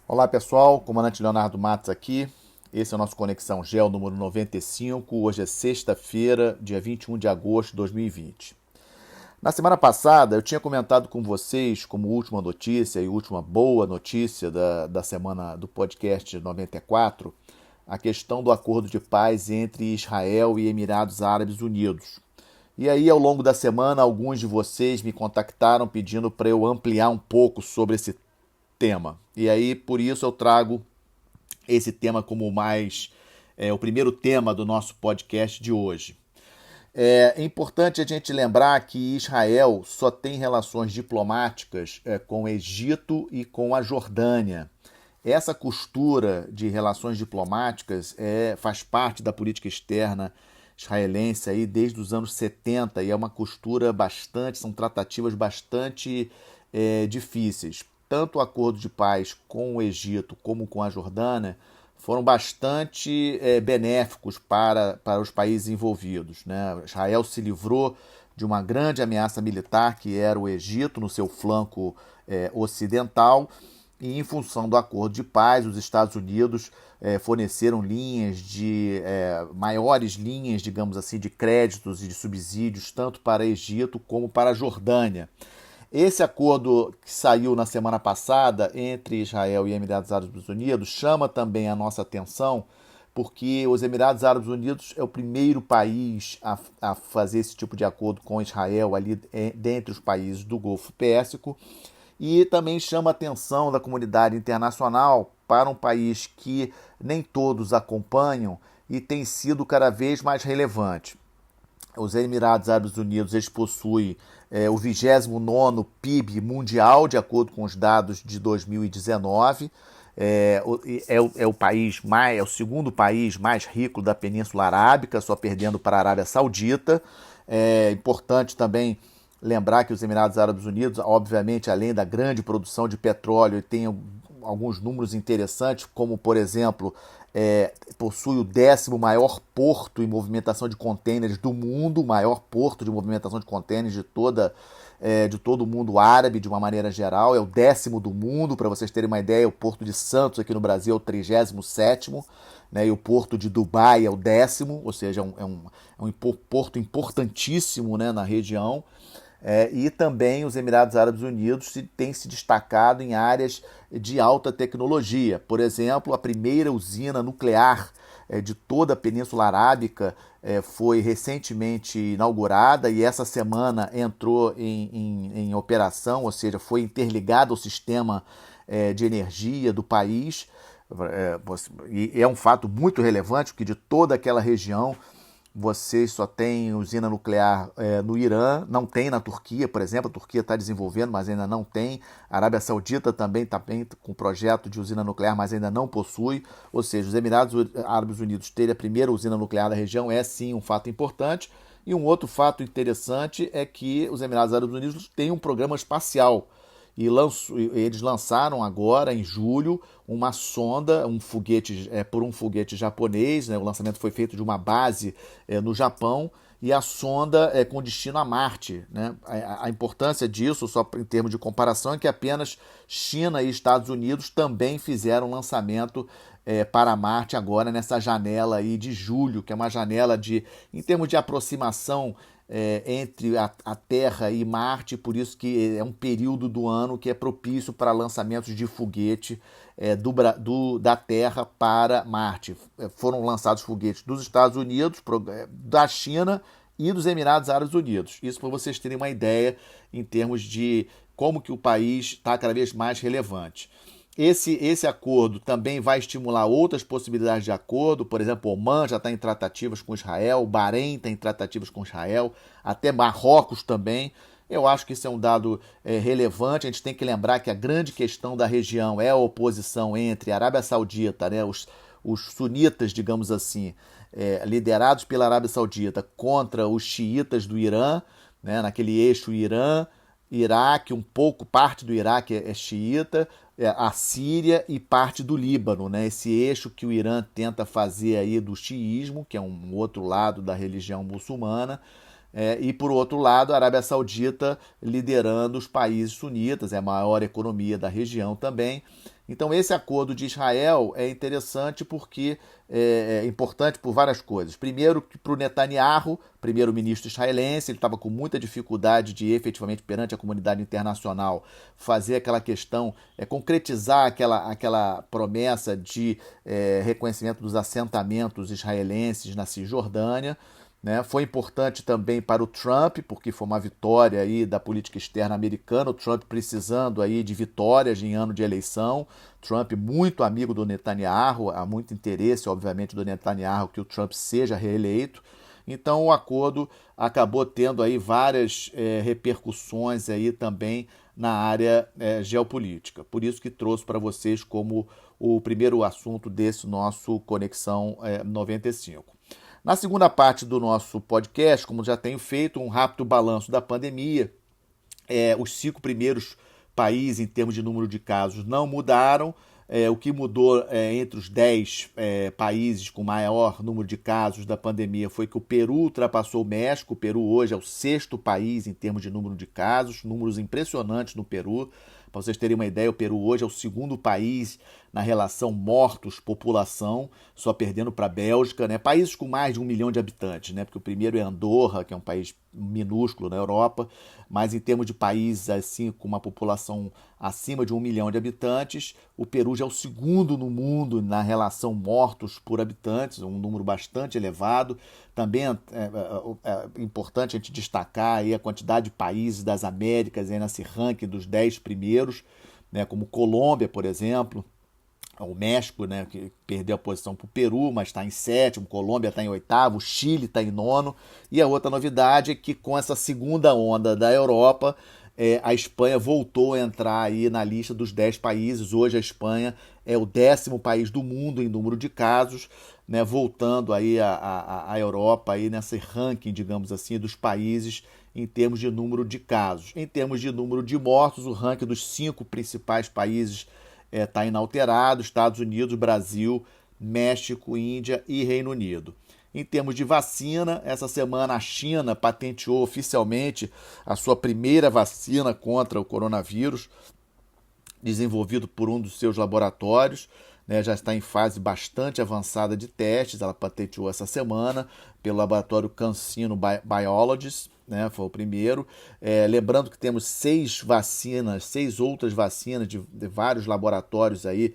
Olá pessoal, comandante Leonardo Matos aqui. Esse é o nosso Conexão Gel número 95. Hoje é sexta-feira, dia 21 de agosto de 2020. Na semana passada eu tinha comentado com vocês, como última notícia e última boa notícia da semana do podcast 94, a questão do acordo de paz entre Israel e Emirados Árabes Unidos. E aí, ao longo da semana, alguns de vocês me contactaram pedindo para eu ampliar um pouco sobre esse tema. E aí, por isso, eu trago esse tema como o primeiro tema do nosso podcast de hoje. É importante a gente lembrar que Israel só tem relações diplomáticas com o Egito e com a Jordânia. Essa costura de relações diplomáticas faz parte da política externa israelense aí desde os anos 70 e é uma costura são tratativas bastante difíceis. Tanto o acordo de paz com o Egito como com a Jordânia foram bastante benéficos para os países envolvidos, né? Israel se livrou de uma grande ameaça militar que era o Egito no seu flanco ocidental e em função do acordo de paz, os Estados Unidos forneceram maiores linhas, digamos assim, de créditos e de subsídios, tanto para Egito como para a Jordânia. Esse acordo que saiu na semana passada entre Israel e Emirados Árabes Unidos chama também a nossa atenção, porque os Emirados Árabes Unidos é o primeiro país a fazer esse tipo de acordo com Israel ali dentre os países do Golfo Pérsico, e também chama a atenção da comunidade internacional para um país que nem todos acompanham e tem sido cada vez mais relevante. Os Emirados Árabes Unidos eles possuem o 29º PIB mundial, de acordo com os dados de 2019. É o segundo país mais rico da Península Arábica, só perdendo para a Arábia Saudita. É importante também lembrar que os Emirados Árabes Unidos, obviamente, além da grande produção de petróleo, tem alguns números interessantes, como, por exemplo, possui o 10º maior porto em movimentação de contêineres do mundo, o maior porto de movimentação de contêineres de todo o mundo árabe, de uma maneira geral. É o 10º do mundo, para vocês terem uma ideia. O Porto de Santos, aqui no Brasil, é o 37º, né, e o Porto de Dubai é o 10º, ou seja, é um porto importantíssimo, né, na região. E também os Emirados Árabes Unidos têm se destacado em áreas de alta tecnologia. Por exemplo, a primeira usina nuclear de toda a Península Arábica foi recentemente inaugurada e essa semana entrou em operação, ou seja, foi interligada ao sistema de energia do país. E é um fato muito relevante, porque de toda aquela região você só tem usina nuclear no Irã, não tem na Turquia, por exemplo. A Turquia está desenvolvendo, mas ainda não tem. A Arábia Saudita também está com projeto de usina nuclear, mas ainda não possui. Ou seja, os Emirados Árabes Unidos terem a primeira usina nuclear da região é sim um fato importante. E um outro fato interessante é que os Emirados Árabes Unidos têm um programa espacial. Eles lançaram agora, em julho, uma sonda, por um foguete japonês. Né? O lançamento foi feito de uma base no Japão, e a sonda é com destino a Marte. Né? A importância disso, só em termos de comparação, é que apenas China e Estados Unidos também fizeram lançamento para Marte agora nessa janela aí de julho, que é uma janela em termos de aproximação entre a Terra e Marte, por isso que é um período do ano que é propício para lançamentos de foguete da Terra para Marte. Foram lançados foguetes dos Estados Unidos, da China e dos Emirados Árabes Unidos. Isso para vocês terem uma ideia em termos de como que o país está cada vez mais relevante. Esse acordo também vai estimular outras possibilidades de acordo. Por exemplo, o Omã já está em tratativas com Israel, o Bahrein está em tratativas com Israel, até Marrocos também. Eu acho que isso é um dado relevante. A gente tem que lembrar que a grande questão da região é a oposição entre a Arábia Saudita, né, os sunitas, digamos assim, liderados pela Arábia Saudita, contra os xiitas do Irã, né, naquele eixo Irã, Iraque, um pouco, parte do Iraque é xiita, a Síria e parte do Líbano, né? Esse eixo que o Irã tenta fazer aí do xiismo, que é um outro lado da religião muçulmana, E, por outro lado, a Arábia Saudita liderando os países sunitas, é a maior economia da região também. Então, esse acordo de Israel é interessante porque é importante por várias coisas. Primeiro, para o Netanyahu, primeiro-ministro israelense, ele estava com muita dificuldade de efetivamente, perante a comunidade internacional, fazer aquela questão, concretizar aquela promessa de reconhecimento dos assentamentos israelenses na Cisjordânia. Né? Foi importante também para o Trump, porque foi uma vitória aí da política externa americana, o Trump precisando aí de vitórias em ano de eleição, Trump muito amigo do Netanyahu, há muito interesse, obviamente, do Netanyahu que o Trump seja reeleito. Então o acordo acabou tendo aí várias repercussões aí também na área geopolítica. Por isso que trouxe para vocês como o primeiro assunto desse nosso Conexão 95. Na segunda parte do nosso podcast, como já tenho feito, um rápido balanço da pandemia, os 5 primeiros países em termos de número de casos não mudaram. O que mudou entre os 10 países com maior número de casos da pandemia foi que o Peru ultrapassou o México. O Peru hoje é o 6º país em termos de número de casos, números impressionantes no Peru. Para vocês terem uma ideia, o Peru hoje é o 2º país na relação mortos-população, só perdendo para a Bélgica, né? Países com mais de 1 milhão de habitantes, né? Porque o primeiro é Andorra, que é um país minúsculo na Europa, mas em termos de países assim com uma população acima de 1 milhão de habitantes, o Peru já é o 2º no mundo na relação mortos por habitantes, um número bastante elevado. Também é importante a gente destacar aí a quantidade de países das Américas aí nesse ranking dos 10 primeiros, né? Como Colômbia, por exemplo. O México, né, que perdeu a posição para o Peru, mas está em 7º, Colômbia está em 8º, Chile está em 9º. E a outra novidade é que com essa segunda onda da Europa, a Espanha voltou a entrar aí na lista dos 10 países. Hoje a Espanha é o 10º país do mundo em número de casos, né, voltando aí a Europa aí nesse ranking, digamos assim, dos países em termos de número de casos. Em termos de número de mortos, o ranking dos 5 principais países está inalterado: Estados Unidos, Brasil, México, Índia e Reino Unido. Em termos de vacina, essa semana a China patenteou oficialmente a sua primeira vacina contra o coronavírus, desenvolvido por um dos seus laboratórios, né, já está em fase bastante avançada de testes. Ela patenteou essa semana pelo laboratório CanSino Biologics, né, foi o primeiro. Lembrando que temos 6 outras vacinas de vários laboratórios aí,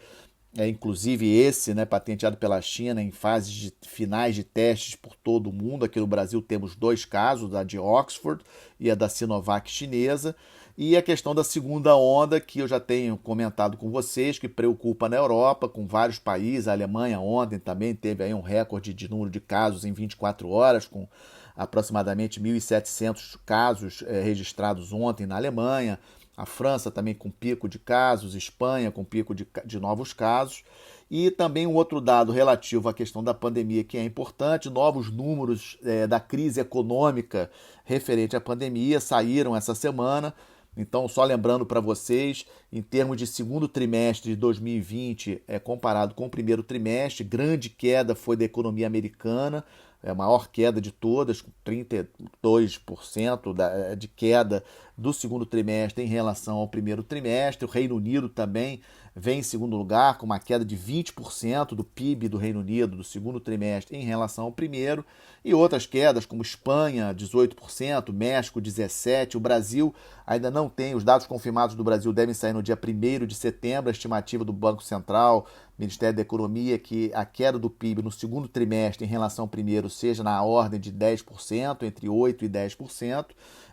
inclusive esse, né, patenteado pela China, em fases finais de testes por todo o mundo. Aqui no Brasil temos 2 casos, a de Oxford e a da Sinovac chinesa. E a questão da segunda onda, que eu já tenho comentado com vocês, que preocupa na Europa, com vários países. A Alemanha ontem também teve aí um recorde de número de casos em 24 horas, com aproximadamente 1.700 casos registrados ontem na Alemanha. A França também com pico de casos, Espanha com pico de novos casos. E também um outro dado relativo à questão da pandemia que é importante: novos números da crise econômica referente à pandemia saíram essa semana. Então, só lembrando para vocês, em termos de segundo trimestre de 2020, comparado com o primeiro trimestre, grande queda foi da economia americana, a maior queda de todas, com 32% de queda do segundo trimestre em relação ao primeiro trimestre. O Reino Unido também vem em segundo lugar, com uma queda de 20% do PIB do Reino Unido do segundo trimestre em relação ao primeiro. E outras quedas, como Espanha, 18%, México, 17%. O Brasil ainda não tem, os dados confirmados do Brasil devem sair no dia 1º de setembro. A estimativa do Banco Central, Ministério da Economia, que a queda do PIB no segundo trimestre em relação ao primeiro seja na ordem de 10%, entre 8% e 10%.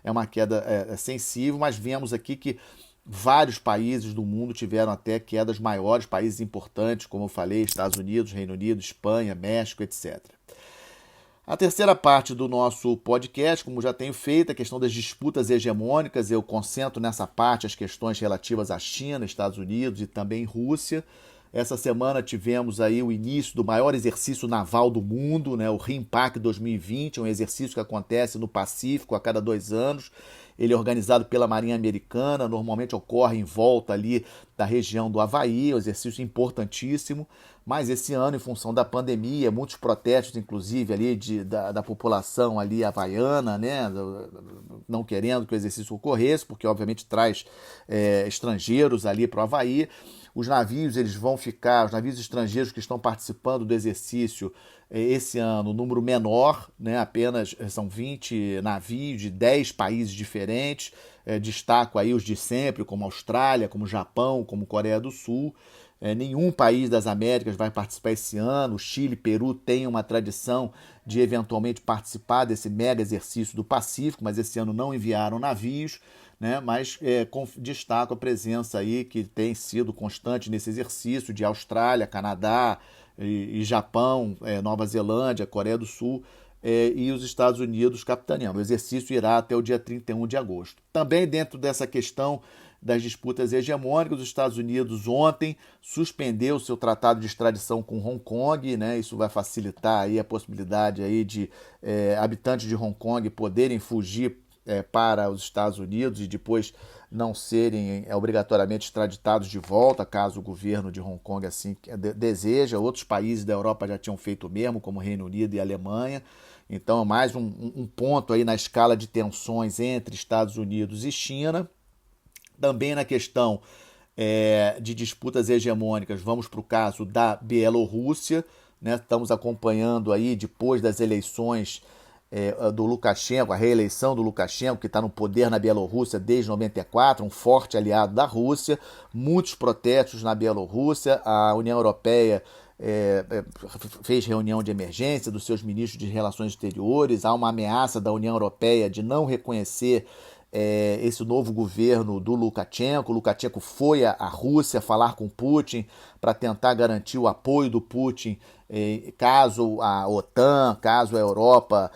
É uma queda sensível, mas vemos aqui que vários países do mundo tiveram até quedas maiores, países importantes, como eu falei, Estados Unidos, Reino Unido, Espanha, México, etc. A terceira parte do nosso podcast, como já tenho feito, a questão das disputas hegemônicas. Eu concentro nessa parte as questões relativas à China, Estados Unidos e também Rússia. Essa semana tivemos aí o início do maior exercício naval do mundo, né, o RIMPAC 2020, um exercício que acontece no Pacífico a cada 2 anos. ele é organizado pela Marinha Americana, normalmente ocorre em volta ali da região do Havaí, um exercício importantíssimo, mas esse ano, em função da pandemia, muitos protestos, inclusive, ali da população ali havaiana, né, não querendo que o exercício ocorresse, porque obviamente traz estrangeiros ali para o Havaí. Os navios, eles vão ficar, os navios estrangeiros que estão participando do exercício esse ano, número menor, né, apenas são 20 navios de 10 países diferentes, destaco aí os de sempre, como Austrália, como Japão, como Coreia do Sul. Nenhum país das Américas vai participar esse ano. O Chile e Peru têm uma tradição de eventualmente participar desse mega exercício do Pacífico, mas esse ano não enviaram navios, né? Mas destaco a presença aí que tem sido constante nesse exercício de Austrália, Canadá e Japão, Nova Zelândia, Coreia do Sul e os Estados Unidos capitaneando. O exercício irá até o dia 31 de agosto. Também dentro dessa questão das disputas hegemônicas, os Estados Unidos ontem suspendeu seu tratado de extradição com Hong Kong, né? Isso vai facilitar aí a possibilidade aí de habitantes de Hong Kong poderem fugir para os Estados Unidos e depois não serem obrigatoriamente extraditados de volta, caso o governo de Hong Kong assim deseja. Outros países da Europa já tinham feito o mesmo, como Reino Unido e Alemanha. Então, mais um ponto aí na escala de tensões entre Estados Unidos e China. Também na questão de disputas hegemônicas, vamos para o caso da Bielorrússia, né? Estamos acompanhando aí, depois das eleições do Lukashenko, a reeleição do Lukashenko, que está no poder na Bielorrússia desde 94, um forte aliado da Rússia, muitos protestos na Bielorrússia, a União Europeia fez reunião de emergência dos seus ministros de relações exteriores, há uma ameaça da União Europeia de não reconhecer esse novo governo do Lukashenko. O Lukashenko foi à Rússia falar com Putin para tentar garantir o apoio do Putin caso a OTAN, caso a Europa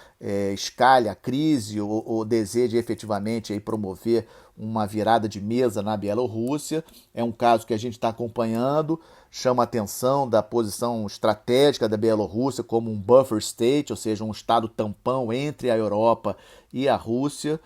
escalhe a crise ou deseje efetivamente promover uma virada de mesa na Bielorrússia. É um caso que a gente está acompanhando, chama a atenção da posição estratégica da Bielorrússia como um buffer state, ou seja, um estado tampão entre a Europa e a Rússia.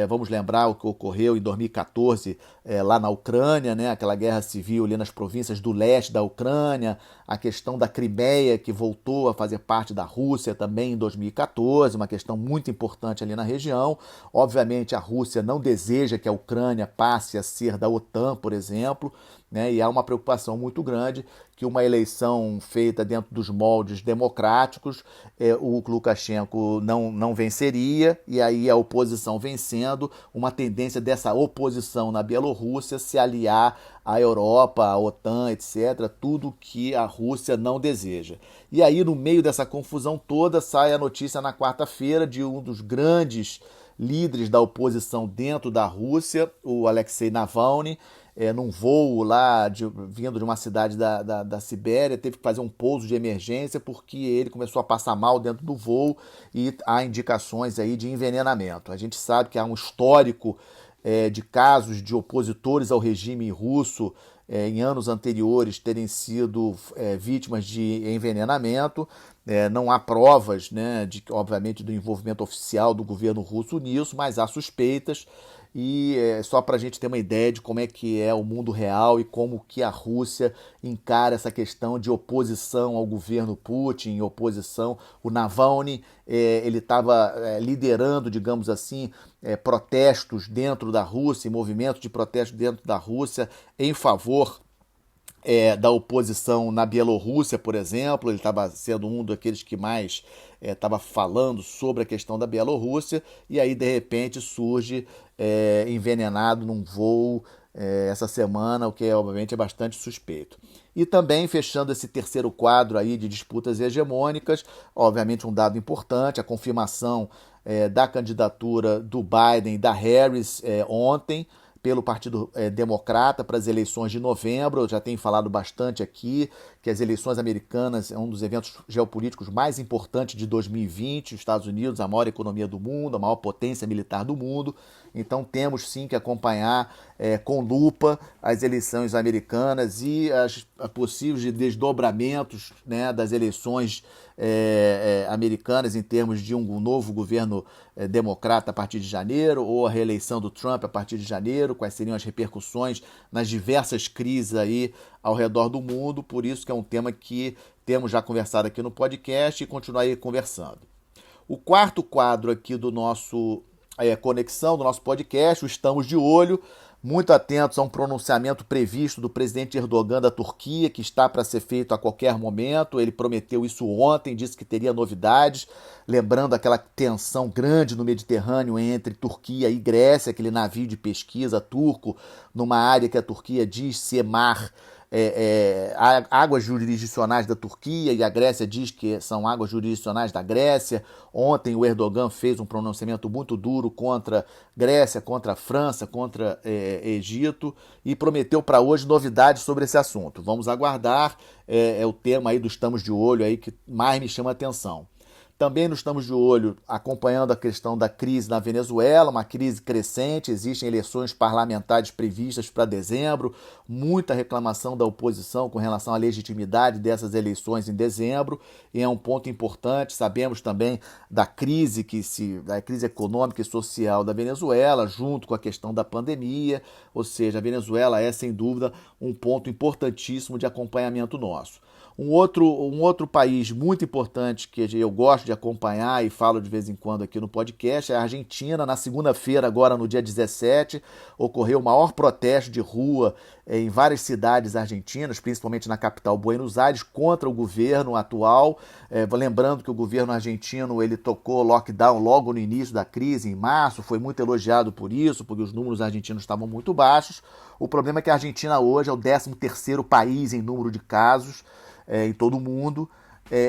Vamos lembrar o que ocorreu em 2014 lá na Ucrânia, né? Aquela guerra civil ali nas províncias do leste da Ucrânia, a questão da Crimeia, que voltou a fazer parte da Rússia também em 2014, uma questão muito importante ali na região. Obviamente a Rússia não deseja que a Ucrânia passe a ser da OTAN, por exemplo, né? E há uma preocupação muito grande que uma eleição feita dentro dos moldes democráticos, o Lukashenko não venceria, e aí a oposição vencendo, uma tendência dessa oposição na Bielorrússia se aliar à Europa, à OTAN, etc., tudo que a Rússia não deseja. E aí, no meio dessa confusão toda, sai a notícia na quarta-feira de um dos grandes líderes da oposição dentro da Rússia, o Alexei Navalny, num voo lá, vindo de uma cidade da Sibéria, teve que fazer um pouso de emergência porque ele começou a passar mal dentro do voo e há indicações aí de envenenamento. A gente sabe que há um histórico de casos de opositores ao regime russo em anos anteriores terem sido vítimas de envenenamento. Não há provas, né, obviamente, do envolvimento oficial do governo russo nisso, mas há suspeitas. E só para a gente ter uma ideia de como é que é o mundo real e como que a Rússia encara essa questão de oposição ao governo Putin, oposição. O Navalny, ele estava liderando, digamos assim, protestos dentro da Rússia, movimentos de protesto dentro da Rússia em favor da oposição na Bielorrússia, por exemplo. Ele estava sendo um daqueles que mais estava falando sobre a questão da Bielorrússia, e aí de repente surge envenenado num voo essa semana, o que obviamente é bastante suspeito. E também fechando esse terceiro quadro aí de disputas hegemônicas, obviamente um dado importante, a confirmação da candidatura do Biden e da Harris ontem, pelo Partido Democrata para as eleições de novembro. Eu já tenho falado bastante aqui que as eleições americanas é um dos eventos geopolíticos mais importantes de 2020. Os Estados Unidos, a maior economia do mundo, a maior potência militar do mundo, Então temos sim que acompanhar com lupa as eleições americanas e as possíveis desdobramentos, né, das eleições americanas em termos de um novo governo democrata a partir de janeiro ou a reeleição do Trump a partir de janeiro, quais seriam as repercussões nas diversas crises aí ao redor do mundo. Por isso que é um tema que temos já conversado aqui no podcast e continuarei conversando. O quarto quadro aqui do nosso conexão, do nosso podcast, o Estamos de Olho, muito atentos a um pronunciamento previsto do presidente Erdogan da Turquia, que está para ser feito a qualquer momento. Ele prometeu isso ontem, disse que teria novidades, lembrando aquela tensão grande no Mediterrâneo entre Turquia e Grécia, aquele navio de pesquisa turco, numa área que a Turquia diz ser mar, águas jurisdicionais da Turquia, e a Grécia diz que são águas jurisdicionais da Grécia. Ontem o Erdogan fez um pronunciamento muito duro contra Grécia, contra a França, contra Egito, e prometeu para hoje novidades sobre esse assunto. Vamos aguardar, é o tema aí do Estamos de Olho aí que mais me chama a atenção. Também nós estamos de olho acompanhando a questão da crise na Venezuela, uma crise crescente, existem eleições parlamentares previstas para dezembro, muita reclamação da oposição com relação à legitimidade dessas eleições em dezembro, e é um ponto importante. Sabemos também da crise econômica e social da Venezuela, junto com a questão da pandemia, ou seja, a Venezuela é sem dúvida um ponto importantíssimo de acompanhamento nosso. Um outro país muito importante que eu gosto de acompanhar e falo de vez em quando aqui no podcast é a Argentina. Na segunda-feira, agora no dia 17, ocorreu o maior protesto de rua em várias cidades argentinas, principalmente na capital Buenos Aires, contra o governo atual. Lembrando que o governo argentino ele tocou lockdown logo no início da crise, em março, foi muito elogiado por isso, porque os números argentinos estavam muito baixos. O problema é que a Argentina hoje é o 13º país em número de casos em todo o mundo,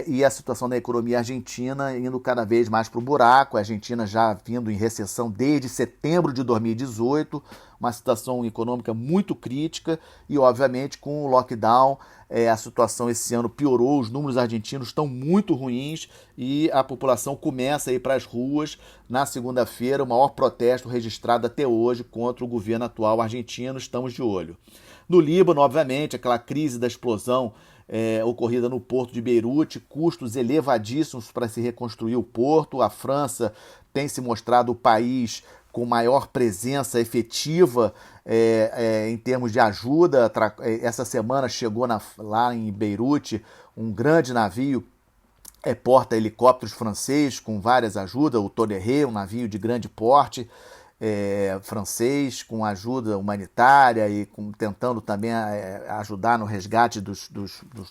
e a situação da economia argentina indo cada vez mais para o buraco. A Argentina já vindo em recessão desde setembro de 2018, uma situação econômica muito crítica, e obviamente com o lockdown a situação esse ano piorou, os números argentinos estão muito ruins e a população começa a ir para as ruas. Na segunda-feira, o maior protesto registrado até hoje contra o governo atual argentino. Estamos de olho. No Líbano, obviamente, aquela crise da explosão ocorrida no porto de Beirute, custos elevadíssimos para se reconstruir o porto. A França tem se mostrado o país com maior presença efetiva em termos de ajuda. Essa semana chegou lá em Beirute um grande navio porta-helicópteros francês com várias ajudas, o Tonnerre, um navio de grande porte, francês, com ajuda humanitária e tentando também ajudar no resgate dos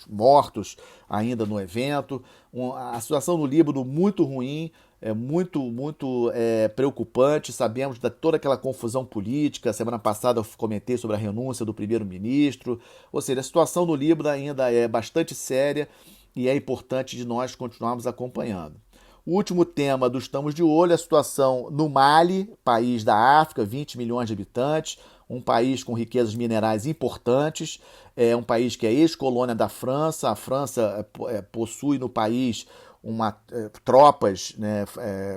mortos ainda no evento. A situação no Líbano muito ruim, muito preocupante. Sabemos de toda aquela confusão política. Semana passada eu comentei sobre a renúncia do primeiro-ministro. Ou seja, a situação no Líbano ainda é bastante séria e é importante de nós continuarmos acompanhando. O último tema do Estamos de Olho é a situação no Mali, país da África, 20 milhões de habitantes, um país com riquezas minerais importantes, um país que é ex-colônia da França. A França possui no país tropas, né,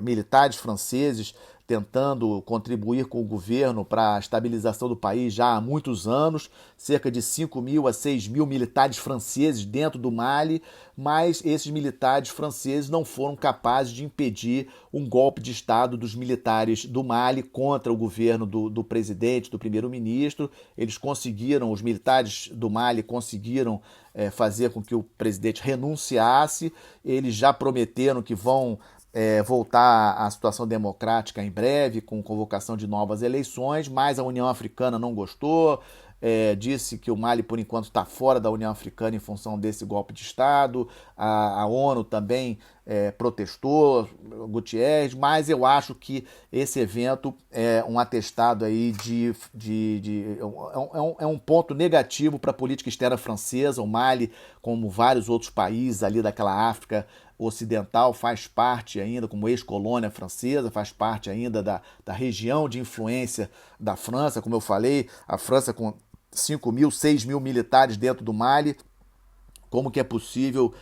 militares franceses tentando contribuir com o governo para a estabilização do país já há muitos anos, cerca de 5.000 a 6.000 militares franceses dentro do Mali, mas esses militares franceses não foram capazes de impedir um golpe de Estado dos militares do Mali contra o governo do presidente, do primeiro-ministro. Os militares do Mali conseguiram fazer com que o presidente renunciasse. Eles já prometeram que vão voltar à situação democrática em breve, com convocação de novas eleições, mas a União Africana não gostou, disse que o Mali, por enquanto, está fora da União Africana em função desse golpe de Estado. A ONU também protestou, Guterres, mas eu acho que esse evento é um atestado aí é um ponto negativo para a política externa francesa. O Mali, como vários outros países ali daquela África Ocidental, faz parte ainda, como ex-colônia francesa, faz parte ainda da região de influência da França. Como eu falei, a França com 5.000, 6.000 militares dentro do Mali. Como que é possível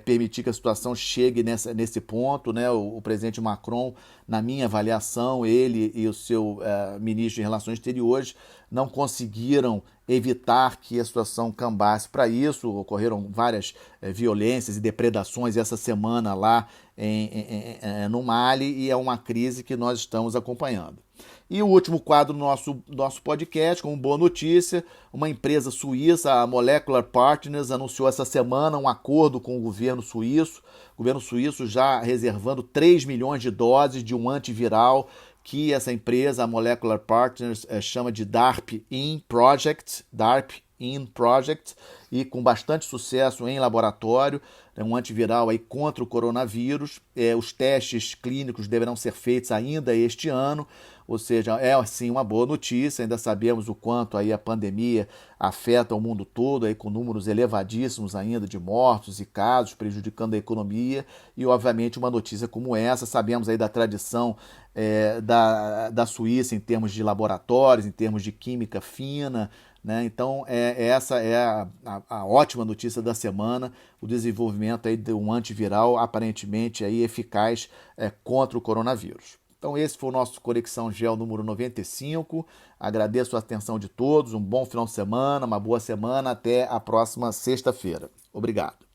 permitir que a situação chegue nesse ponto, né? O presidente Macron, na minha avaliação, ele e o seu ministro de Relações Exteriores não conseguiram evitar que a situação cambasse para isso. Ocorreram várias violências e depredações essa semana lá no Mali, e é uma crise que nós estamos acompanhando. E o último quadro do nosso podcast, como boa notícia, uma empresa suíça, a Molecular Partners, anunciou essa semana um acordo com o governo suíço já reservando 3 milhões de doses de um antiviral que essa empresa, a Molecular Partners, chama de DARP-IN Project, e com bastante sucesso em laboratório, um antiviral aí contra o coronavírus. Os testes clínicos deverão ser feitos ainda este ano, ou seja, é assim uma boa notícia. Ainda sabemos o quanto aí a pandemia afeta o mundo todo, aí com números elevadíssimos ainda de mortos e casos, prejudicando a economia, e obviamente uma notícia como essa. Sabemos aí da tradição da Suíça em termos de laboratórios, em termos de química fina, né? Então, essa é a ótima notícia da semana, o desenvolvimento aí de um antiviral aparentemente aí eficaz contra o coronavírus. Então, esse foi o nosso Conexão Gel número 95. Agradeço a atenção de todos, um bom final de semana, uma boa semana, até a próxima sexta-feira. Obrigado.